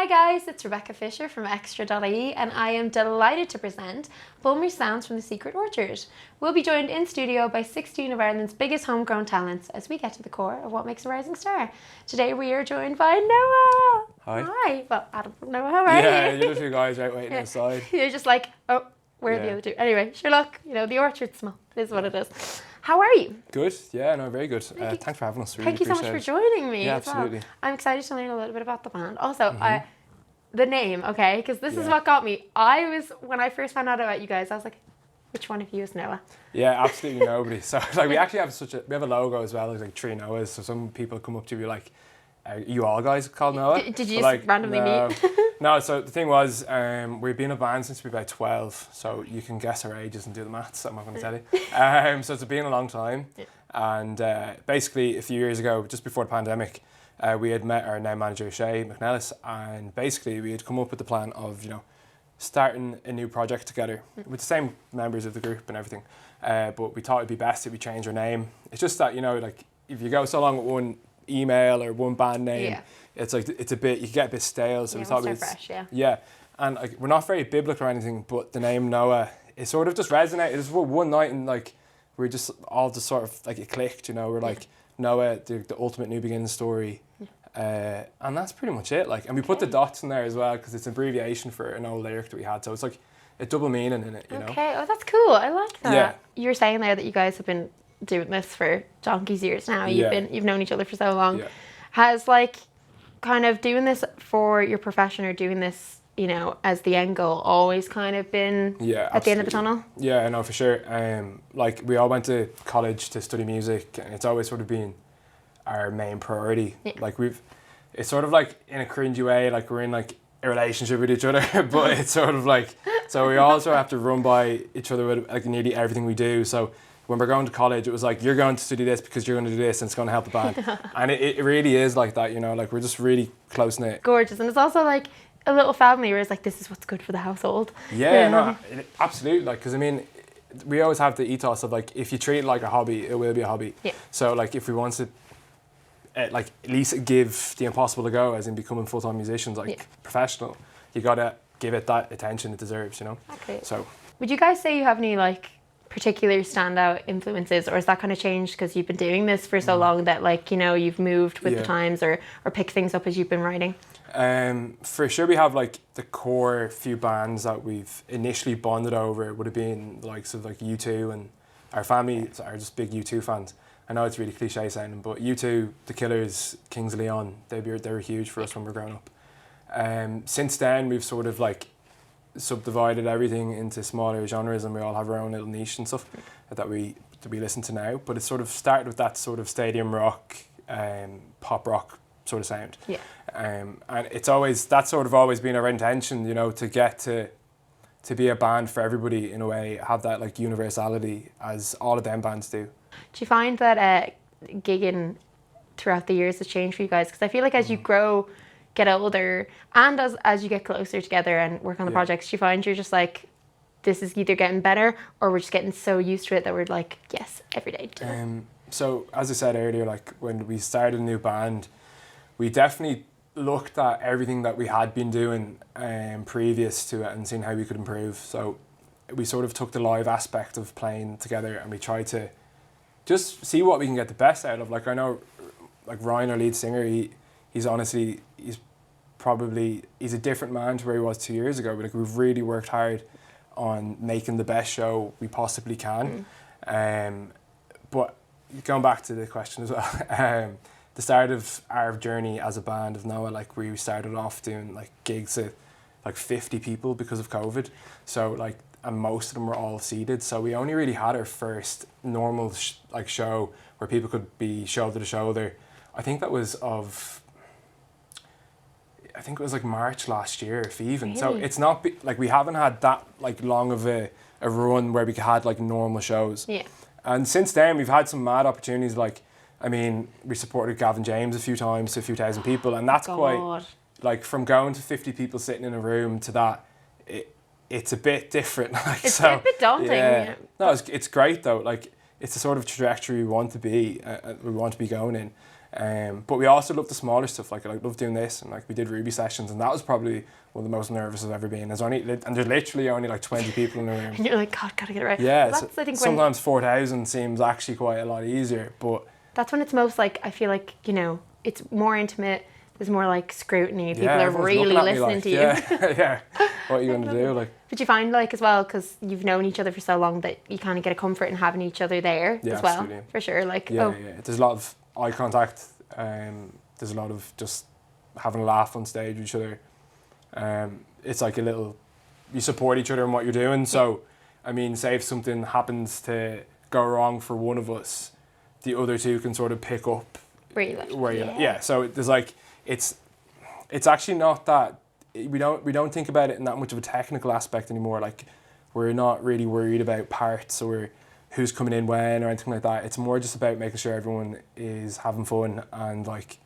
guys, it's Rebecca Fisher from Extra.ie and I am delighted to present Bulmer Sounds from the Secret Orchard. We'll be joined in studio by 16 of Ireland's biggest homegrown talents as we get to the core of what makes a rising star. Today we are joined by Noah. Hi. Hi. Well, Adam from Noah, how are you? Yeah, you're the two guys right waiting outside. You're just like, oh, where are the other two? Anyway, sure, look, the orchard's small. It is what it is. How are you? Good. Yeah, no, very good. Thanks for having us. Really Thank you so much for joining me. Yeah, as well. absolutely. I'm excited to learn a little bit about the band. Also, the name, okay? Because this is what got me. When I first found out about you guys, I was like, which one of you is Noah? Yeah, absolutely nobody. So we actually have we have a logo as well. It's like three Noahs. So some people come up to you like, are you all guys called Noah? Did you just randomly meet? No, so the thing was, we've been a band since we were about 12, so you can guess our ages and do the maths, I'm not going to tell you. So it's been a long time, and basically a few years ago, just before the pandemic, we had met our now manager, Shay McNellis, and basically we had come up with the plan of, starting a new project together with the same members of the group and everything, but we thought it'd be best if we change our name. It's just that, like, if you go so long with one email or one band name, it's like you get a bit stale. So we thought we'd fresh, and like we're not very biblical or anything, but the name Noah, it sort of just resonated. It was one night and like we're just all just sort of like it clicked. We're like Noah, the ultimate new beginning story, and that's pretty much it. Like, and we put the dots in there as well because it's an abbreviation for an old lyric that we had, so it's like a double meaning in it. Okay, oh, that's cool. I like that. Yeah. You were saying there that you guys have been doing this for donkey's years now. You've known each other for so long. Yeah. Has like kind of doing this for your profession or doing this, as the end goal always kind of been at the end of the tunnel? Yeah, I know for sure. Like we all went to college to study music, and it's always sort of been our main priority. Yeah. Like it's sort of like in a cringy way, like we're in like a relationship with each other, but it's sort of like, so we also have to run by each other with like nearly everything we do. So when we're going to college, it was like, you're going to study this because you're going to do this and it's going to help the band. And it really is like that, like we're just really close-knit. Gorgeous. And it's also like a little family where it's like, this is what's good for the household. Yeah, no, absolutely. Like, because I mean, we always have the ethos of like, if you treat it like a hobby, it will be a hobby. Yeah. So like, if we want to like at least give the impossible a go, as in becoming full-time musicians, like professional, you got to give it that attention it deserves, Okay. So. Would you guys say you have any like particular standout influences, or has that kind of changed because you've been doing this for so long that like you've moved with the times or picked things up as you've been writing? For sure we have like the core few bands that we've initially bonded over. It would have been the likes of like U2, and our family are just big U2 fans. I know it's really cliche sounding, but U2, The Killers, Kings of Leon, they were huge for us when we were growing up. Since then we've sort of like subdivided everything into smaller genres, and we all have our own little niche and stuff that we listen to now. But it sort of started with that sort of stadium rock, pop rock sort of sound. Yeah. And that's sort of always been our intention, to get to be a band for everybody in a way, have that like universality as all of them bands do. Do you find that gigging throughout the years has changed for you guys? Because I feel like as you grow, get older, and as you get closer together and work on the projects, you find you're just like, this is either getting better or we're just getting so used to it that we're like, yes, every day. So as I said earlier, like when we started a new band, we definitely looked at everything that we had been doing previous to it and seen how we could improve. So we sort of took the live aspect of playing together and we tried to just see what we can get the best out of. Like I know, like Ryan, our lead singer, he's a different man to where he was 2 years ago. But like we've really worked hard on making the best show we possibly can. But going back to the question as well, the start of our journey as a band of Noah, like we started off doing like gigs at like 50 people because of COVID. So like, and most of them were all seated. So we only really had our first normal show where people could be shoulder to shoulder. I think that was like March last year, if even. Really? So it's not like we haven't had that like long of a run where we had like normal shows. Yeah. And since then we've had some mad opportunities. Like, I mean, we supported Gavin James a few times to a few thousand people, and that's quite like from going to 50 people sitting in a room to that. It's a bit different. Like, it's a bit daunting. Yeah. No, it's great though. Like, it's the sort of trajectory we want to be. We want to be going in. But we also love the smaller stuff. Like I love doing this, and like we did Ruby sessions, and that was probably one of the most nervous I've ever been. There's literally only like 20 people in the room. And you're like, God, gotta get it right. Yeah, Well, that's, I think, sometimes 4,000 seems actually quite a lot easier, but that's when it's most like, I feel like, you know, it's more intimate. There's more like scrutiny. People yeah, are everyone's really looking at me listening like, to you. Yeah, yeah. What are you going to do? Like, But you find like as well, because you've known each other for so long, that you kind of get a comfort in having each other there Yeah, as well, absolutely. for sure. Like, yeah. There's a lot of eye contact. There's a lot of just having a laugh on stage with each other. It's like you support each other in what you're doing. So, I mean, say if something happens to go wrong for one of us, the other two can sort of pick up really, So there's like it's actually not that we don't think about it in that much of a technical aspect anymore. Like we're not really worried about parts or who's coming in when or anything like that. It's more just about making sure everyone is having fun and like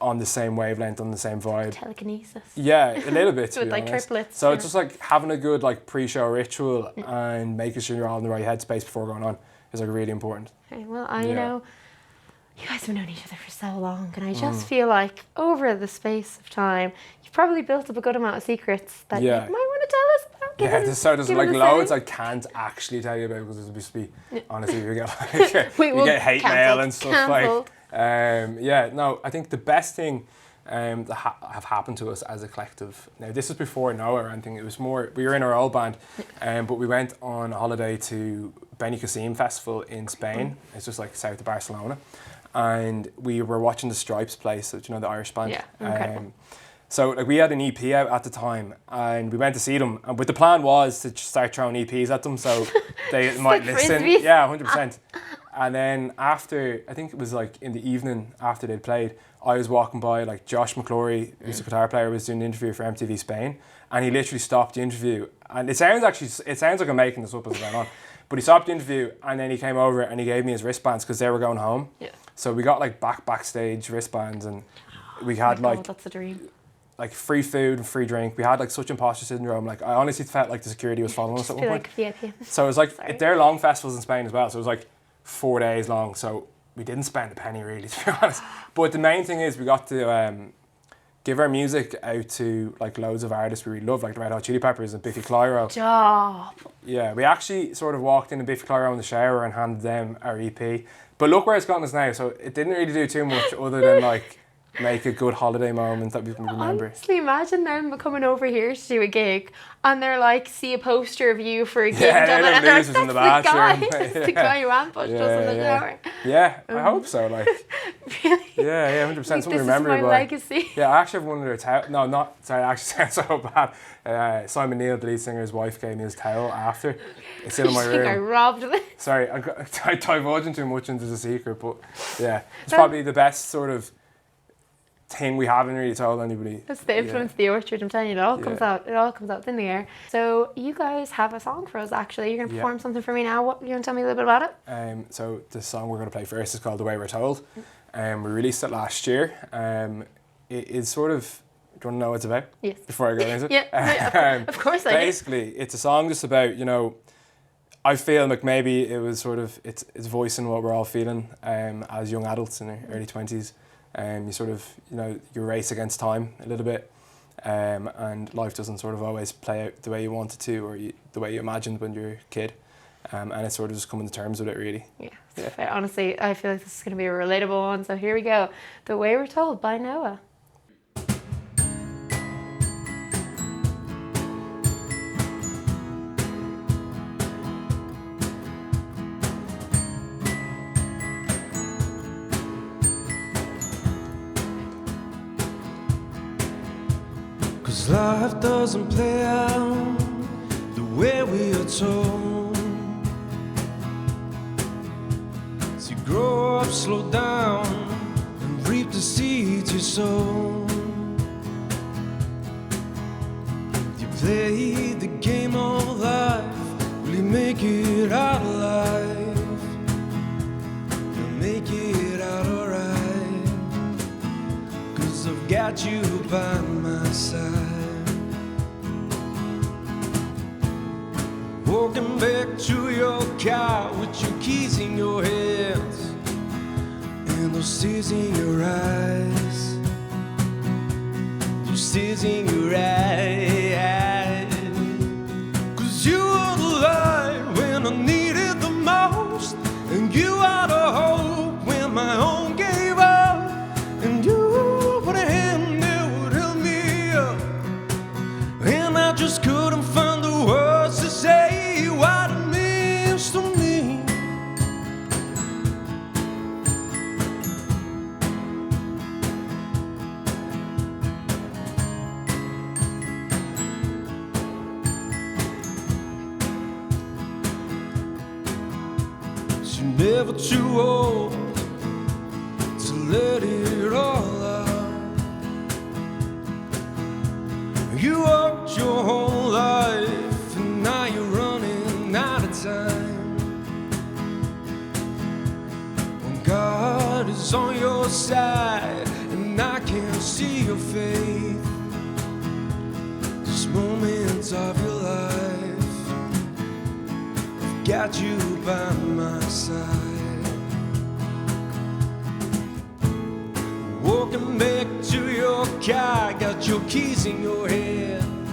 on the same wavelength, on the same vibe. telekinesis. Yeah, a little bit. So with like triplets. So it's just like having a good like pre-show ritual and making sure you're all in the right headspace before going on is like really important. Okay, well, I know you guys have known each other for so long, and I just feel like over the space of time, you've probably built up a good amount of secrets that you might want to tell us about. There's like loads I can't actually tell you about because there's supposed to be, honestly, you get like, you get hate mail and stuff like. I think the best thing that have happened to us as a collective. Now this was before Noah or anything. It was more we were in our old band, but we went on holiday to Benicassim Festival in Spain. It's just like south of Barcelona, and we were watching the Stripes play. So do you know the Irish band? Yeah, incredible. So like we had an EP out at the time, and we went to see them. But the plan was to start throwing EPs at them, so they might like listen. frisbees. Yeah, 100%. And then after, I think it was like in the evening after they'd played, I was walking by, like Josh McClory, who's a guitar player, was doing an interview for MTV Spain, and he literally stopped the interview. And it sounds like I'm making this up as it's going on, but he stopped the interview and then he came over and he gave me his wristbands because they were going home. Yeah. So we got like backstage wristbands, and we had that's a dream. like free food and free drink. We had like such imposter syndrome. Like I honestly felt like the security was following us at one point. Like VIP. So it was like they're long festivals in Spain as well. So it was like 4 days long. So we didn't spend a penny really, to be honest. But the main thing is we got to give our music out to like loads of artists we really love, like the Red Hot Chili Peppers and Biffy Clyro. Job. Yeah, we actually sort of walked into Biffy Clyro in the shower and handed them our EP. But look where it's gotten us now. So it didn't really do too much other than like make a good holiday moment that we can remember. Honestly, imagine them coming over here to do a gig and they're like, see a poster of you for a gig. Yeah, and they're losers in the bathroom. That's the guy who ambushed us in the shower. Yeah, I hope so. Like, Really? yeah, 100%. Like, Something this remember. is my legacy. Yeah, I actually have one of their towels. No, not sorry. It actually sounds so bad. Simon Neil, the lead singer's wife, gave me his towel after. It's still in my I think I room. robbed it. Sorry, I divulging too much into the secret, but yeah, it's probably the best sort of thing we haven't really told anybody. That's the influence of the orchard. I'm telling you, it all comes out. It all comes out in the air. So you guys have a song for us. Actually, you're going to perform something for me now. What you want to tell me a little bit about it? So the song we're going to play first is called "The Way We're Told." We released it last year. It is sort of. Do you want to know what it's about? Yes. Before I go into it. Yeah, of course I do. Basically, it's a song just about I feel like maybe it was sort of it's voicing what we're all feeling as young adults in our early 20s. You sort of, you race against time a little bit, and life doesn't sort of always play out the way you want it to or the way you imagined when you were a kid, and it's sort of just coming to terms with it really. Yeah. Fair. Honestly, I feel like this is going to be a relatable one, so here we go. The Way We're Told by Noah. 'Cause life doesn't play out the way we are told. So you grow up, slow down, and reap the seeds you sow. You play the game of life, will you make it out alive? You'll make it out alright, 'cause I've got you by my side. Walking back to your car with your keys in your hands, and those tears in your eyes, those tears in your eyes. 'Cause you were the light when I needed the most, and you are the hope when my own gave up, and you put a hand that would help me up, and I just couldn't find the words to say what it means to me. You're never too old to let it all out. You worked your whole life and now you're running out of time. When God is on your side and I can see your faith, these moments of your life, I've got you by my side. Walking back to your car, got your keys in your hand,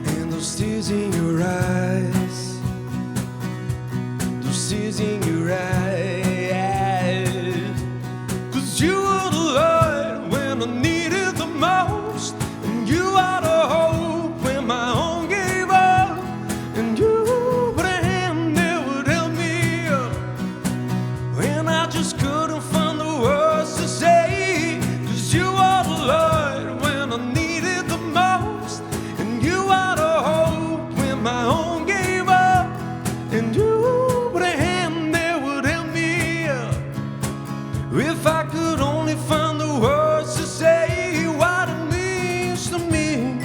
and those tears in your eyes, those tears in your eyes. 'Cause you were the light when I needed the most, and you are the hope when my own gave up, and you put a hand that would help me up, when I just couldn't find the words to say. 'Cause you are the light when I needed the most, and you are the hope when my own gave up, and you put a hand that would help me up, if I could only find the words to say what it means to me.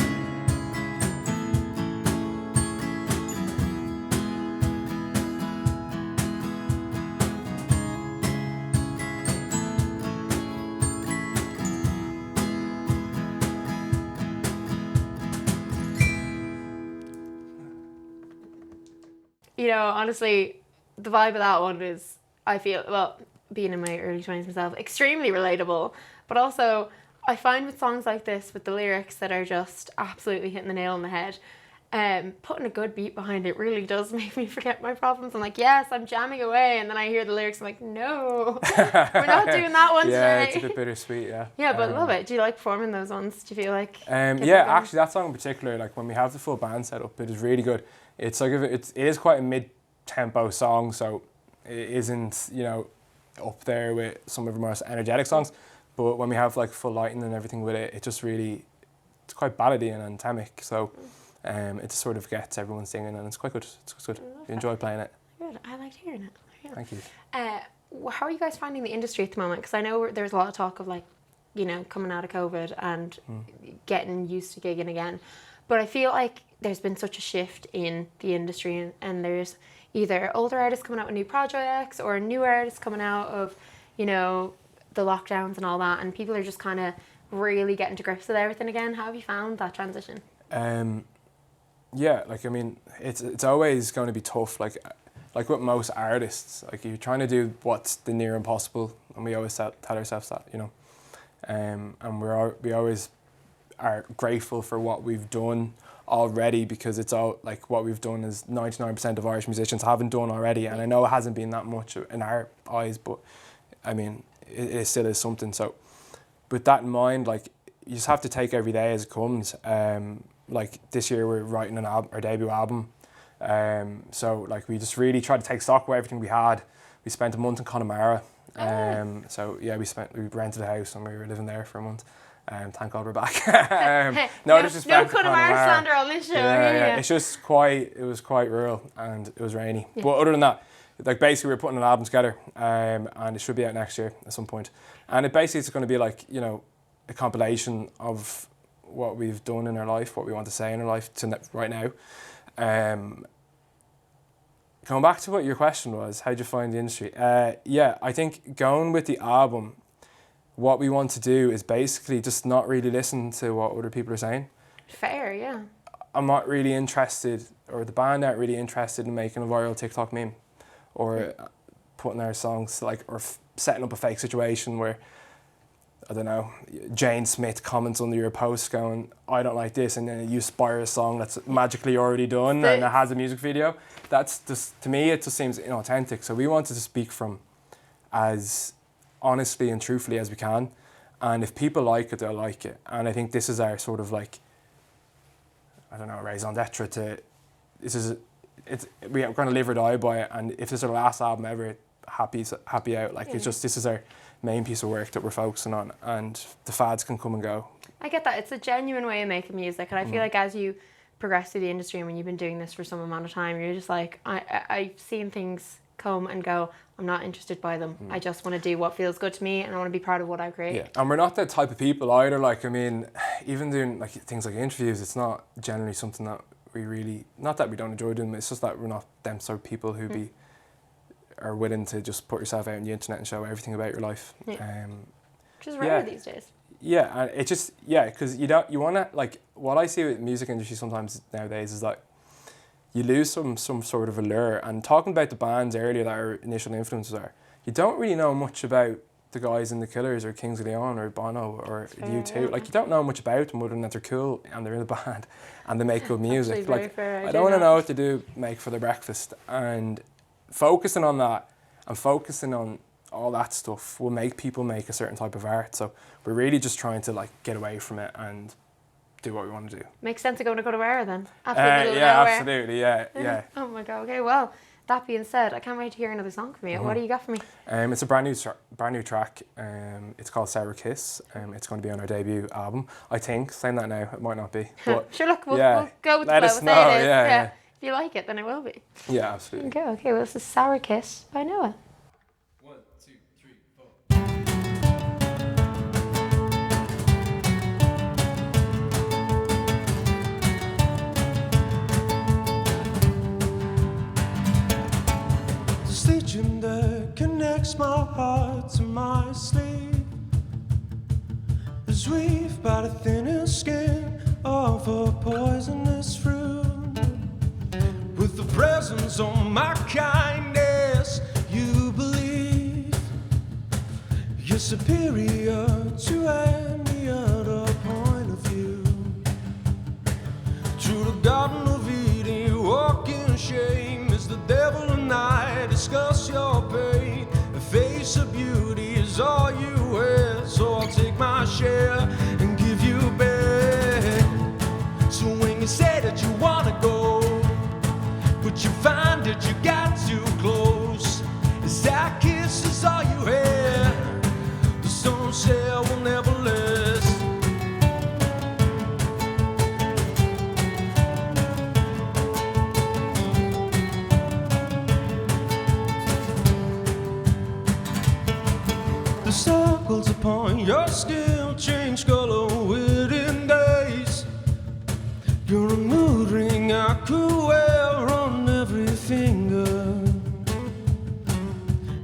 You know, honestly, the vibe of that one is, I feel, well, being in my early 20s myself, extremely relatable. But also, I find with songs like this, with the lyrics that are just absolutely hitting the nail on the head, putting a good beat behind it really does make me forget my problems. I'm like, yes, I'm jamming away. And then I hear the lyrics, I'm like, no, we're not doing that one Yeah, today. it's a bit bittersweet, yeah. Yeah, but love it. Do you like performing those ones? Do you feel like... Yeah, actually that song in particular, like when we have the full band set up, it is really good. It's like it is quite a mid-tempo song, so it isn't, you know, up there with some of the more energetic songs. But when we have like full lighting and everything with it, it just really, it's quite ballady and anthemic. So it just sort of gets everyone singing, and it's quite good. It's good. You enjoy playing it. Good. I liked hearing it. Yeah. Thank you. How are you guys finding the industry at the moment? Because I know there's a lot of talk of, like, you know, coming out of COVID and getting used to gigging again. But I feel like there's been such a shift in the industry, and there's either older artists coming out with new projects or new artists coming out of, you know, the lockdowns and all that, and people are just kind of really getting to grips with everything again. How have you found that transition? Yeah, like, I mean, it's always going to be tough, like with most artists, like you're trying to do what's the near impossible, and we always tell ourselves that, you know, and we always are grateful for what we've done already, because it's all, like, what we've done is 99% of Irish musicians haven't done already, and I know it hasn't been that much in our eyes, but I mean, it still is something. So with that in mind, like, you just have to take every day as it comes. Like this year we're writing our debut album, so like we just really tried to take stock of everything we had. We spent a month in Connemara, so yeah, we rented a house and we were living there for a month. Thank God we're back. No Connemara slander on this show. Yeah. It's just it was quite rural and it was rainy. Yeah. But other than that, like, basically we're putting an album together, and it should be out next year at some point. And it's going to be like, you know, a compilation of what we've done in our life, what we want to say in our life to right now. Going back to what your question was, how'd you find the industry? Yeah, I think going with the album, what we want to do is basically just not really listen to what other people are saying. Fair, yeah. I'm not really interested, or the band aren't really interested in making a viral TikTok meme, or putting our songs like, or setting up a fake situation where, I don't know, Jane Smith comments under your post going, I don't like this, and then you spire a song that's magically already done and it has a music video. That's just, to me, it just seems inauthentic. So we wanted to speak from as honestly and truthfully as we can. And if people like it, they'll like it. And I think this is our sort of like, I don't know, raison d'etre to, we're going to live or die by it. And if this is our last album ever, happy out. Like, it's just, this is our main piece of work that we're focusing on, and the fads can come and go. I get that. It's a genuine way of making music, and I feel like as you progress through the industry and when you've been doing this for some amount of time, you're just like, I've seen things come and go. I'm not interested by them. I just want to do what feels good to me, and I want to be proud of what I create. Yeah, and we're not that type of people either. Like, I mean, even doing like things like interviews, it's not generally something that we really, not that we don't enjoy doing, it's just that we're not them sort of people who are willing to just put yourself out on the internet and show everything about your life. Which is rare these days. Yeah, and it just, because you want to, like, what I see with the music industry sometimes nowadays is that you lose some sort of allure. And talking about the bands earlier that our initial influences are, you don't really know much about the guys in The Killers or Kings of Leon or Bono or U2. Like, you don't know much about them other than that they're cool and they're in a band and they make good music. Like, I don't want to know what they make for their breakfast. And focusing on that and focusing on all that stuff will make people make a certain type of art. So we're really just trying to like get away from it and do what we want to do. Makes sense to go to Cotabaira then. Absolutely. Absolutely, yeah. Oh my god. Okay, well, that being said, I can't wait to hear another song from you. What do you got for me? It's a brand new track. It's called Sour Kiss. It's going to be on our debut album, I think. Saying that now, it might not be. But sure, look, we'll go with the flow. Let us know. Yeah. If you like it, then it will be. Yeah, absolutely. Okay, well, this is Sour Kiss by Noah. 1, 2, 3, 4. The stitching that connects my heart to my sleeve is weaved by the thinnest skin of a poisonous fruit. With the presence of my kindness, you believe you're superior to any other point of view. Through the Garden of Eden, you walk in shame. Is the devil and I discuss your pain? The face of beauty is all you wear, so I'll take my share and give you back. So when you say that you wanna go, but you find that you got too close, is that kiss is all you had. The stone cell will never last. The circles upon your skin change color within days. You're a mood ring I could wear on every finger.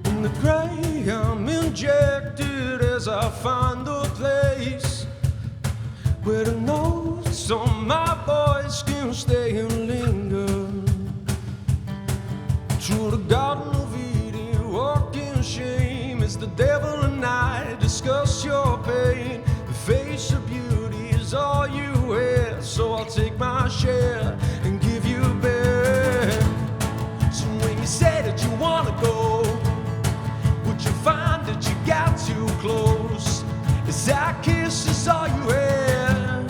In the gray I'm injected as I find the place where the notes on my voice can stay and linger. Through the Garden of Eden, you walk in shame. It's the devil and I discuss your pain. The face of beauty is all you wear, so I'll take my share and give you back. So when you say that you wanna go, would you find that you got too close? Is that kiss is all you had?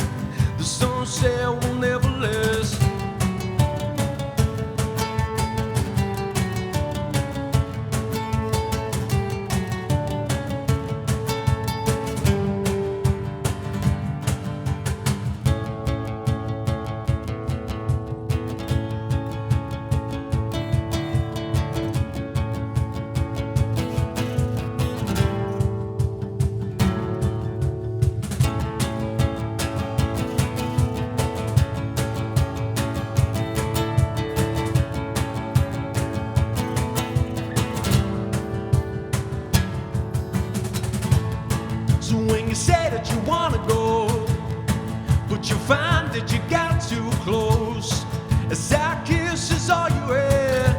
The stone cell will never last. So when you say that you wanna go, but you find that you got too close, as that kiss is all you had,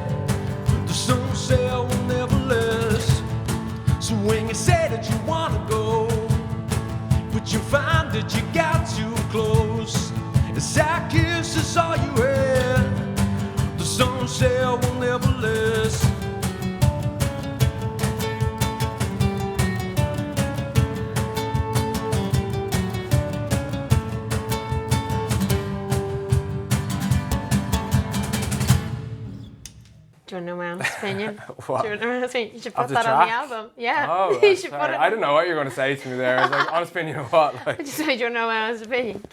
the stone cell will never let. but you find that you got too close. As I kiss is all you had. The sun said will never last. Do you want to know my honest opinion? What? Do you want to know my honest opinion? You should Of put the that on the track? album. Yeah. Oh, you that's should fair. put it. I didn't know what you were going to say to me there. I was like, honest opinion of what? Like, Just say, do you want to know my honest opinion?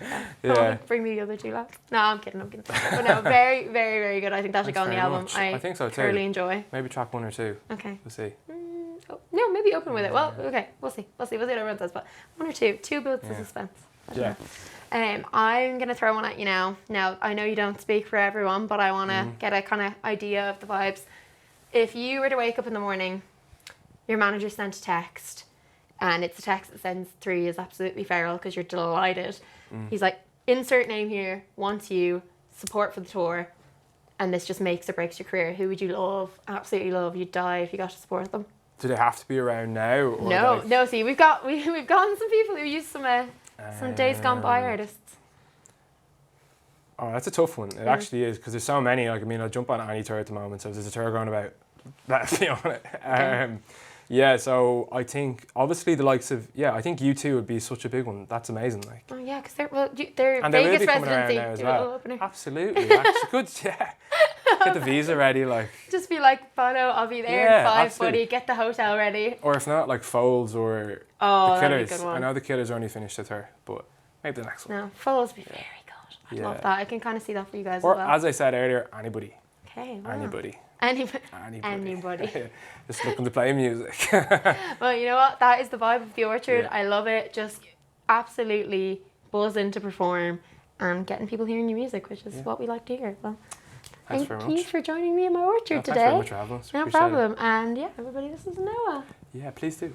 yeah. Bring me the other two lads. No, I'm kidding. But no, very, very, very good. I think that should Thanks go on the very album. much. I think so too. thoroughly enjoy. Maybe track 1 or 2. Okay. We'll see. Oh, no, maybe open with it. Well, okay, we'll see. We'll see what everyone says. But 1 or 2. 2 builds the Yeah. suspense. Yeah. I'm gonna throw one at you now. Now I know you don't speak for everyone, but I want to get a kind of idea of the vibes. If you were to wake up in the morning, your manager sent a text, and it's a text that sends through you is absolutely feral because you're delighted. He's like, insert name here, wants you, support for the tour, and this just makes or breaks your career. Who would you love? Absolutely love. You'd die if you got to support them. Do they have to be around now? Or No, like, no. See, we've gotten some people who use some days gone by artists. Oh, that's a tough one. It actually is because there's so many. Like, I mean, I'll jump on any tour at the moment. So if there's a tour going about, let's be on it. Yeah, so I think obviously the likes of I think U2 would be such a big one. That's amazing. Like, Oh yeah, because they're and they will Vegas be coming around residency. now as Do a little well. opener. Absolutely, actually, good. Yeah, get the visa ready, like, Just be like, Bono, I'll be there Yeah, in 5, absolutely. buddy. Get the hotel ready. or if not, like Folds or Oh, the that'd be a Killers. good one. I know the Killers only finished the tour, but maybe the next one. No, Falls be very good. I love Yeah. that. I can kind of see that for you guys Or as well. as I said earlier, anybody, Okay, wow. anybody, Anybody. anybody. Just looking to play music. Well, you know what? That is the vibe of the Orchard. Yeah. I love it. Just absolutely buzzing to perform and getting people hearing your music, which is what we like to hear. Well, Thanks thank very you much. for joining me in my orchard Thanks today. very much for having us. No Appreciate it. problem. And yeah, everybody, this is Noah. Yeah, please do.